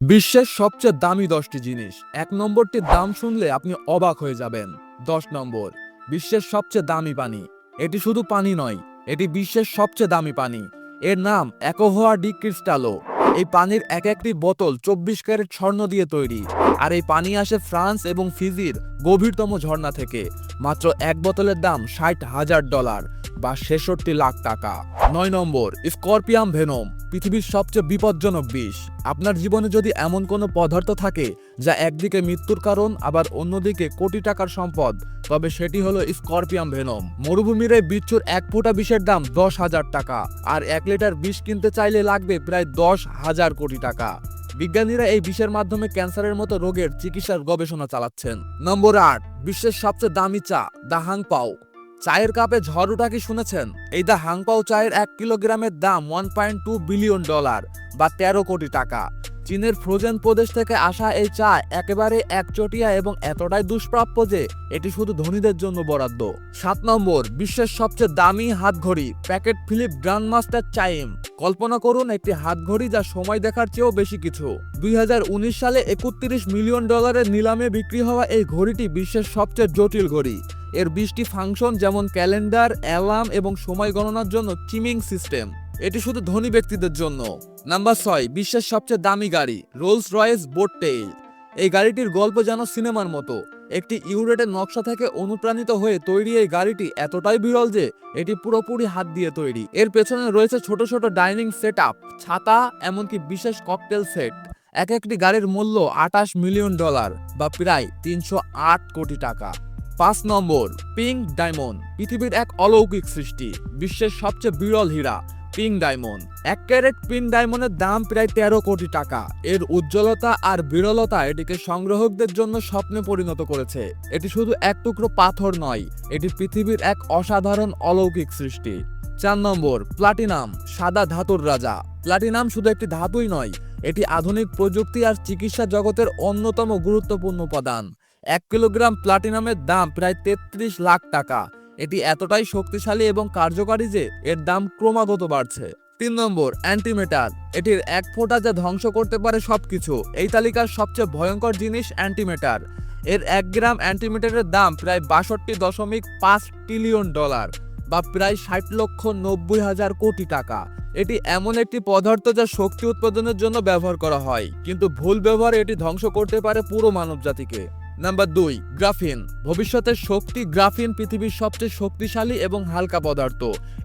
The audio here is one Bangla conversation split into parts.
বিশ্বের সবচেয়ে দামি 10টি জিনিস। ১ নম্বরটির দাম শুনলে আপনি অবাক হয়ে যাবেন। ১০ নম্বর, বিশ্বের সবচেয়ে দামি পানি। এটি শুধু পানি নয়, এটি বিশ্বের সবচেয়ে দামি পানি। এর নাম অ্যাকোয়া ডি ক্রিস্টালো। এই পানির এক একটি বোতল ২৪ ক্যারেট স্বর্ণ দিয়ে তৈরি। আর এই পানি আসে ফ্রান্স এবং ফিজির গভীরতম ঝর্ণা থেকে। মাত্র এক বোতলের দাম $৬০,০০০ বা ৬৬ লাখ টাকা। ৯ নম্বর, স্করপিয়াম ভেনম, পৃথিবীর সবচেয়ে বিপজ্জনক বিষ। আপনার জীবনে যদি এমন কোনো পদার্থ থাকে যা একদিকে মৃত্যুর কারণ আবার অন্যদিকে কোটি টাকার সম্পদ, তবে সেটি হলো স্করপিয়াম ভেনম। মরুভূমির এই বিচ্ছুর এক ফোঁটা বিষের দাম ১০,০০০ টাকা, আর ১ লিটার বিষ কিনতে চাইলে লাগবে প্রায় ১০,০০০ কোটি টাকা। বিজ্ঞানীরা এই বিষের মাধ্যমে ক্যান্সারের মতো রোগের চিকিৎসার গবেষণা চালাচ্ছেন। নম্বর ৮, বিশ্বের সবচেয়ে দামি চা, দ্য হাংপাও। চায়ের কাপে ঝড় ওঠা কি শুনেছেন? এই দ্য হাংপাও চায়ের ১ কিলোগ্রামের দাম $1.2 বিলিয়ন বা ১৩ কোটি টাকা। চীনের ফ্রোজেন প্রদেশ থেকে আসা এই চা একেবারে একচটিয়া এবং এতটাই দুষ্প্রাপ্য যে এটি শুধু ধনীদের জন্য বরাদ্দ। ৭ নম্বর, বিশ্বের সবচেয়ে দামি হাতঘড়ি, প্যাকেট ফিলিপ গ্র্যান্ডমাস্টার চাইম। কল্পনা করুন একটি হাতঘড়ি যা সময় দেখার চেয়েও বেশি কিছু। ২০১৯ সালে $৩১ মিলিয়ন নিলামে বিক্রি হওয়া এই ঘড়িটি বিশ্বের সবচেয়ে জটিল ঘড়ি। এর ২০টি ফাংশন, যেমন ক্যালেন্ডার, অ্যালার্ম এবং সময় গণনার জন্য চিমিং সিস্টেম। এটি শুধু ধনী ব্যক্তিদের জন্য। নাম্বার ৬, বিশ্বের সবচেয়ে দামি গাড়ি, রোলস রয়েস বোট টেইল। এই গাড়িটির গল্প যেন সিনেমার মতো। একটি ইউরেটের নকশা থেকে অনুপ্রাণিত হয়ে তৈরি এই গাড়িটি এতটাই বিরল যে এটি পুরোপুরি হাত দিয়ে তৈরি। এর পেছনে রয়েছে ছোট ছোট ডাইনিং সেটআপ, ছাতা, এমনকি বিশেষ ককটেল সেট। এক একটি গাড়ির মূল্য $২৮ মিলিয়ন বা প্রায় ৩০৮ কোটি টাকা। ৫ নম্বর, পিঙ্ক ডায়মন্ড, পৃথিবীর এক অলৌকিক সৃষ্টি, বিশ্বের সবচেয়ে বিরল হীরা, পিঙ্ক ডায়মন্ড। ১ ক্যারেট পিঙ্ক ডায়মন্ডের দাম প্রায় ১৩ কোটি টাকা। এর উজ্জ্বলতা আর বিরলতা এটিকে সংগ্রাহকদের জন্য স্বপ্নে পরিণত করেছে। এটি শুধু এক টুকরো পাথর নয়, এটি পৃথিবীর এক অসাধারণ অলৌকিক সৃষ্টি। ৪ নম্বর, প্লাটিনাম, সাদা ধাতুর রাজা। প্লাটিনাম শুধু একটি ধাতুই নয়, এটি আধুনিক প্রযুক্তি আর চিকিৎসা জগতের অন্যতম গুরুত্বপূর্ণ উপাদান। ১ কিলোগ্রাম প্লাটিনামের দাম প্রায় ৩৩ লাখ টাকা। এটি এতটাই শক্তিশালী এবং কার্যকারী যে এর দাম ক্রমাগত বাড়ছে। ৩ নম্বর, অ্যান্টিমেটার, এটির এক ফোঁটা যা ধ্বংস করতে পারে সবকিছু। এই তালিকার সবচেয়ে ভয়ঙ্কর জিনিস অ্যান্টিমেটার। এর ১ গ্রাম অ্যান্টিমেটারের দাম প্রায় $৬২.৫ ট্রিলিয়ন বা প্রায় ৬০,৯০,০০০ কোটি টাকা। এটি এমন একটি পদার্থ যা শক্তি উৎপাদনের জন্য ব্যবহার করা হয়, কিন্তু ভুল ব্যবহারে এটি ধ্বংস করতে পারে পুরো মানবজাতিকে। নাম্বার ২, গ্রাফিন, ভবিষ্যতের শক্তি। গ্রাফিন পৃথিবীর সবচেয়ে শক্তিশালী এবং হালকা পদার্থ।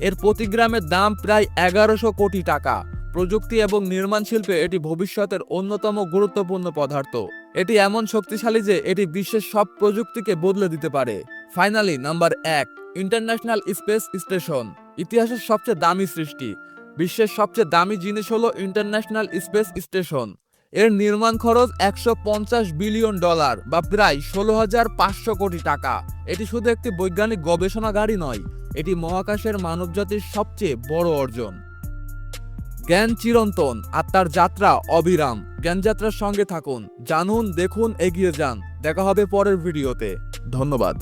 এর প্রতি গ্রামের দাম প্রায় ১১০০ কোটি টাকা। প্রযুক্তি এবং নির্মাণ শিল্পে এটি ভবিষ্যতের অন্যতম গুরুত্বপূর্ণ পদার্থ। এটি এমন শক্তিশালী যে এটি বিশ্বের সব প্রযুক্তিকে বদলে দিতে পারে। Finally number ১, international space station, ইতিহাসের সবচেয়ে দামি সৃষ্টি। বিশ্বের সবচেয়ে দামি জিনিস হলো ইন্টারন্যাশনাল স্পেস স্টেশন। এর নির্মাণ খরচ $১৫০ বিলিয়ন বা প্রায় ১৬,৫০০ কোটি টাকা। এটি শুধু একটি বৈজ্ঞানিক গবেষণাগারই নয়, এটি মহাকাশের মানবজাতির সবচেয়ে বড় অর্জন। জ্ঞান চিরন্তন, আর তার যাত্রা অবিরাম। জ্ঞানযাত্রার সঙ্গে থাকুন, জানুন, দেখুন, এগিয়ে যান। দেখা হবে পরের ভিডিওতে। ধন্যবাদ।